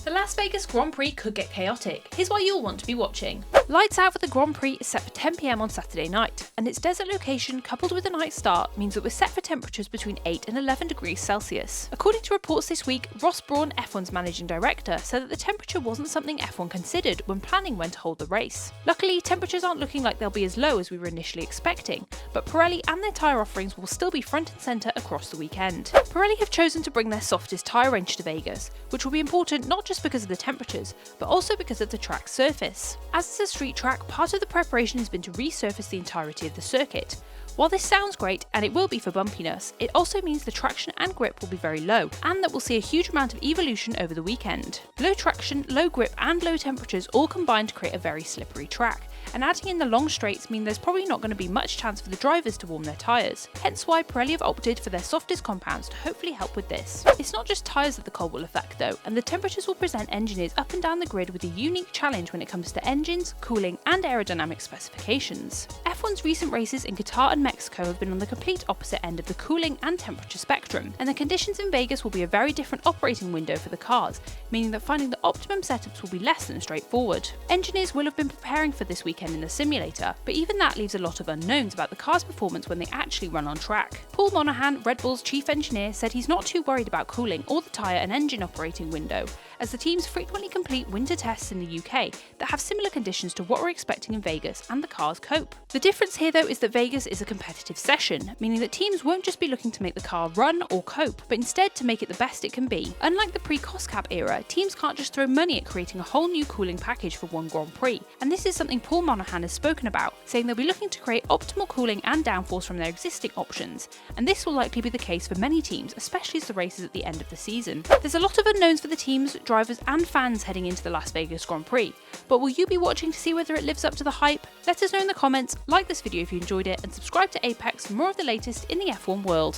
The Las Vegas Grand Prix could get chaotic. Here's why you'll want to be watching. Lights out for the Grand Prix is set for 10 PM on Saturday night, and its desert location coupled with a night start means that we're set for temperatures between 8 and 11 degrees Celsius. According to reports this week, Ross Brawn, F1's managing director, said that the temperature wasn't something F1 considered when planning when to hold the race. Luckily, temperatures aren't looking like they'll be as low as we were initially expecting, but Pirelli and their tyre offerings will still be front and centre across the weekend. Pirelli have chosen to bring their softest tyre range to Vegas, which will be important not just because of the temperatures, but also because of the track's surface. As it's a street track, part of the preparation has been to resurface the entirety of the circuit. While this sounds great, and it will be for bumpiness, it also means the traction and grip will be very low, and that we'll see a huge amount of evolution over the weekend. Low traction, low grip and low temperatures all combine to create a very slippery track, and adding in the long straights mean there's probably not going to be much chance for the drivers to warm their tyres, hence why Pirelli have opted for their softest compounds to hopefully help with this. It's not just tyres that the cold will affect though, and the temperatures will present engineers up and down the grid with a unique challenge when it comes to engines, cooling and aerodynamic specifications. F1's recent races in Qatar and Mexico have been on the complete opposite end of the cooling and temperature spectrum, and the conditions in Vegas will be a very different operating window for the cars, meaning that finding the optimum setups will be less than straightforward. Engineers will have been preparing for this weekend in the simulator, but even that leaves a lot of unknowns about the car's performance when they actually run on track. Paul Monahan, Red Bull's chief engineer, said he's not too worried about cooling or the tyre and engine operating window, as the teams frequently complete winter tests in the UK that have similar conditions to what we're expecting in Vegas, and the cars cope. The difference here though is that Vegas is a competitive session, meaning that teams won't just be looking to make the car run or cope, but instead to make it the best it can be. Unlike the pre-cost cap era, teams can't just throw money at creating a whole new cooling package for one Grand Prix, and this is something Paul Monahan has spoken about, saying they'll be looking to create optimal cooling and downforce from their existing options, and this will likely be the case for many teams, especially as the race is at the end of the season. There's a lot of unknowns for the teams, drivers and fans heading into the Las Vegas Grand Prix, but will you be watching to see whether it lives up to the hype? Let us know in the comments, like this video if you enjoyed it, and subscribe to Apex for more of the latest in the F1 world.